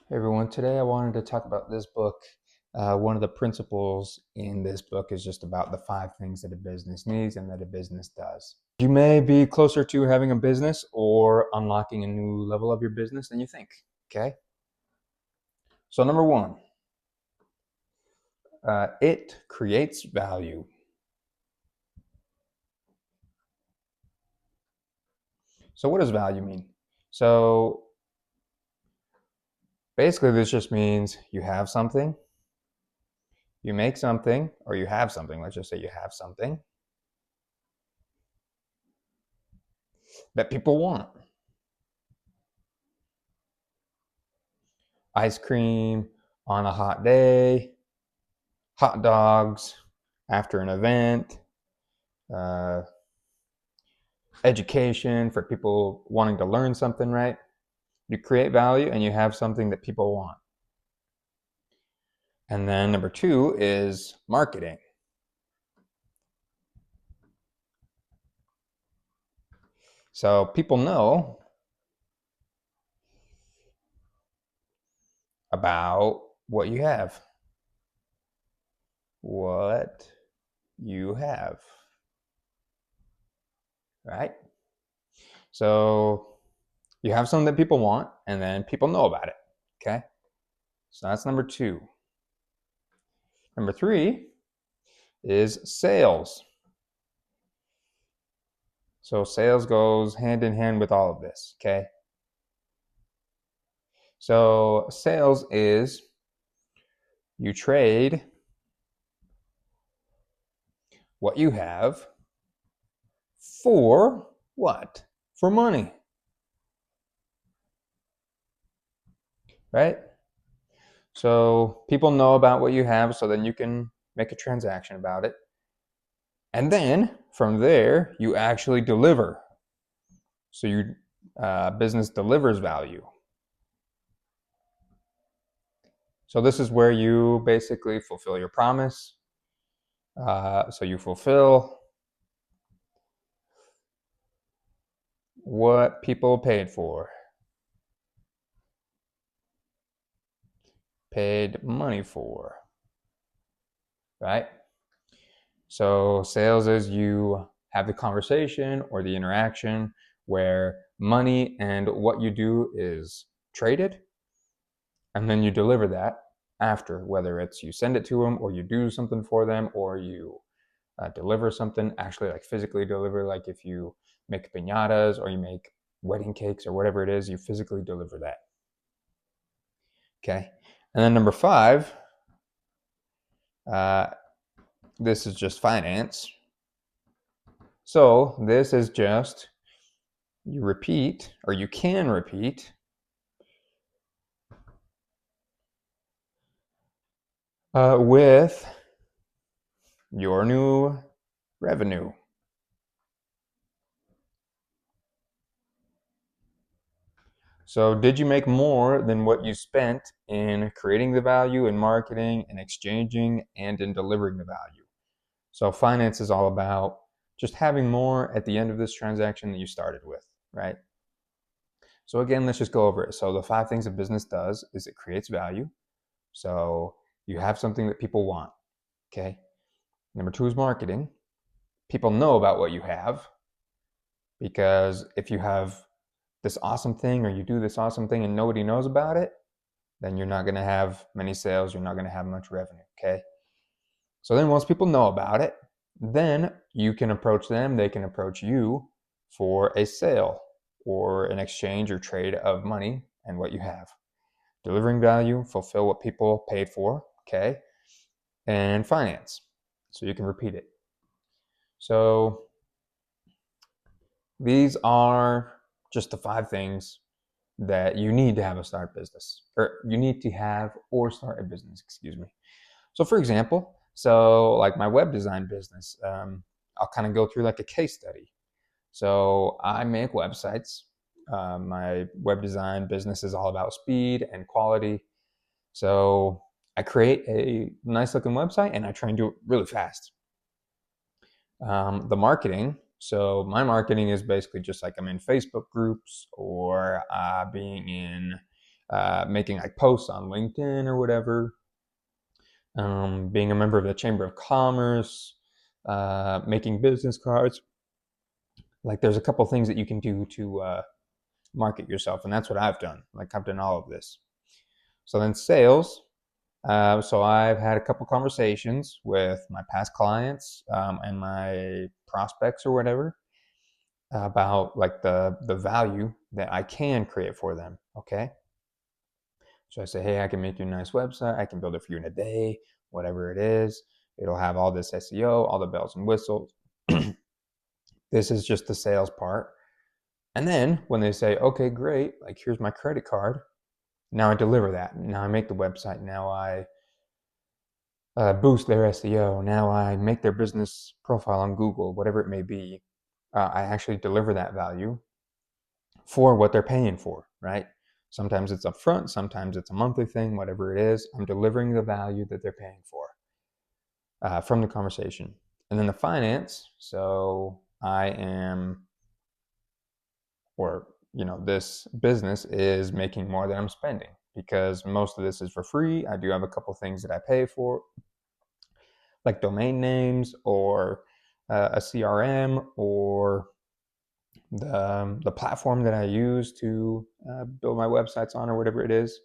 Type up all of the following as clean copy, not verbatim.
Hey everyone, today I wanted to talk about this book. One of the principles in this book is just about the 5 things that a business needs and that a business does. You may be closer to having a business or unlocking a new level of your business than you think, okay? So number 1, it creates value. So what does value mean? So basically this just means you have something, you make something, or you have something, let's just say you have something that people want. Ice cream on a hot day, hot dogs after an event, uh, education for people wanting to learn something, right? You create value and you have something that people want. And then number 2 is marketing. So people know about what you have. What you have, right? So you have something that people want and then people know about it, okay? So that's number 2. Number 3 is sales. So sales goes hand in hand with all of this, okay? So sales is you trade what you have for what? For money, right? So people know about what you have, so then you can make a transaction about it. And then from there, you actually deliver. So your business delivers value. So this is where you basically fulfill your promise. So you fulfill what people paid for, paid money for, right? So sales is you have the conversation or the interaction where money and what you do is traded, and then you deliver that after, whether it's you send it to them or you do something for them or you deliver something, actually like physically deliver, like if you make piñatas or you make wedding cakes or whatever it is, you physically deliver that. Okay. And then number 5, this is just finance. So this is just you repeat, or you can repeat with your new revenue. So did you make more than what you spent in creating the value, in marketing, in exchanging, and in delivering the value? So finance is all about just having more at the end of this transaction that you started with, right? So again, let's just go over it. So the 5 things a business does is it creates value. So you have something that people want, okay? Number 2 is marketing. People know about what you have, because if you have this awesome thing or you do this awesome thing and nobody knows about it, then you're not going to have many sales, you're not going to have much revenue, okay? So then once people know about it, then you can approach them, they can approach you for a sale or an exchange or trade of money and what you have. Delivering value, fulfill what people paid for, okay? And finance, so you can repeat it. So these are just the 5 things that you need to have a start business, or you need to have or start a business, excuse me. So for example, so like my web design business, I'll kind of go through like a case study. So I make websites. My web design business is all about speed and quality. So I create a nice looking website and I try and do it really fast. The marketing. So my marketing is basically just like I'm in Facebook groups or being in making like posts on LinkedIn or whatever, being a member of the Chamber of Commerce, making business cards. Like there's a couple things that you can do to market yourself, and that's what I've done. Like I've done all of this. So then sales. So I've had a couple conversations with my past clients and my prospects or whatever about like the value that I can create for them. Okay. So I say, hey, I can make you a nice website. I can build it for you in a day, whatever it is. It'll have all this SEO, all the bells and whistles. This is just the sales part. And then when they say, okay, great, like here's my credit card. Now I deliver that. Now I make the website. Now I boost their SEO. Now I make their business profile on Google, whatever it may be. I actually deliver that value for what they're paying for, right? Sometimes it's upfront, sometimes it's a monthly thing, whatever it is. I'm delivering the value that they're paying for from the conversation. And then the finance. So I am, or this business is making more than I'm spending because most of this is for free. I do have a couple things that I pay for, like domain names or a CRM or the platform that I use to build my websites on or whatever it is.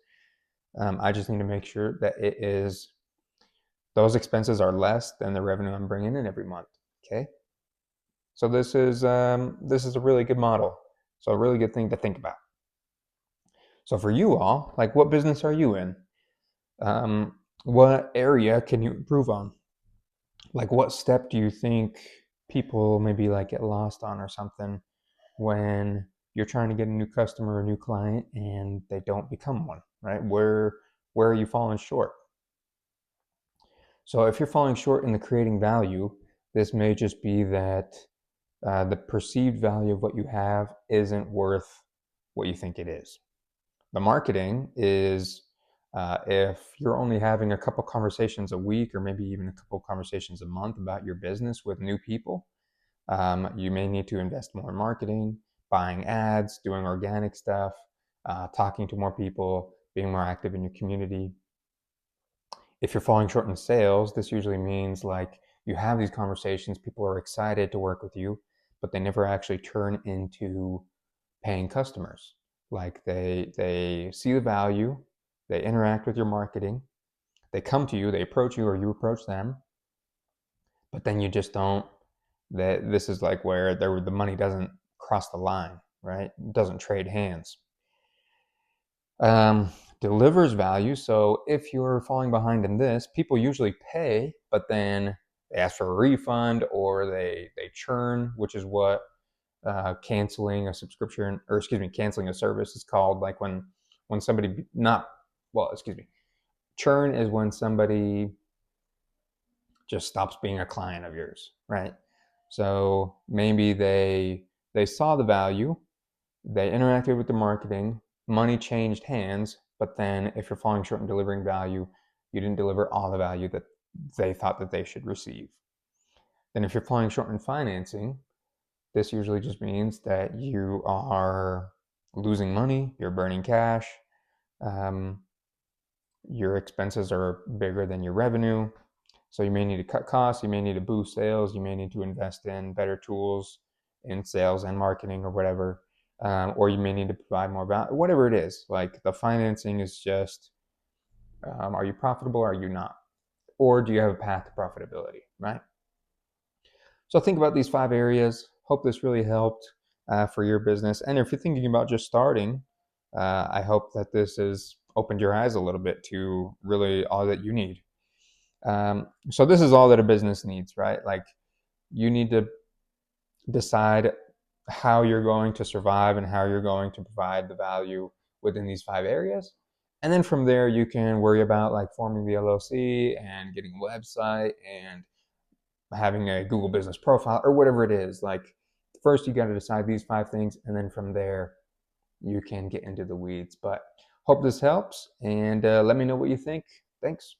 I just need to make sure that those expenses are less than the revenue I'm bringing in every month. Okay, so this is a really good model. So a really good thing to think about. So for you all, like what business are you in? What area can you improve on? Like what step do you think people maybe like get lost on or something when you're trying to get a new customer or a new client and they don't become one, right? Where are you falling short? So if you're falling short in the creating value, this may just be that the perceived value of what you have isn't worth what you think it is. The marketing is if you're only having a couple conversations a week or maybe even a couple conversations a month about your business with new people, you may need to invest more in marketing, buying ads, doing organic stuff, talking to more people, being more active in your community. If you're falling short in sales, this usually means like you have these conversations, people are excited to work with you, but they never actually turn into paying customers. Like they see the value, they interact with your marketing, they come to you, they approach you or you approach them, but then you just don't. This is like where the money doesn't cross the line, right? It doesn't trade hands. Delivers value. So if you're falling behind in this, people usually pay, but then they ask for a refund or they churn, which is what canceling a subscription, or canceling a service is called. Like when somebody churn is when somebody just stops being a client of yours, right? So maybe they saw the value, they interacted with the marketing, money changed hands, but then if you're falling short in delivering value, you didn't deliver all the value that they thought that they should receive. Then if you're falling short in financing, this usually just means that you are losing money, you're burning cash, your expenses are bigger than your revenue. So you may need to cut costs, you may need to boost sales, you may need to invest in better tools in sales and marketing or whatever, or you may need to provide more value, whatever it is. Like the financing is just, are you profitable, are you not? Or do you have a path to profitability, right? So think about these 5 areas. Hope this really helped for your business. And if you're thinking about just starting, I hope that this has opened your eyes a little bit to really all that you need. So this is all that a business needs, right? Like you need to decide how you're going to survive and how you're going to provide the value within these 5 areas. And then from there, you can worry about like forming the LLC and getting a website and having a Google business profile or whatever it is. Like first you got to decide these 5 things, and then from there you can get into the weeds. But hope this helps, and let me know what you think. Thanks.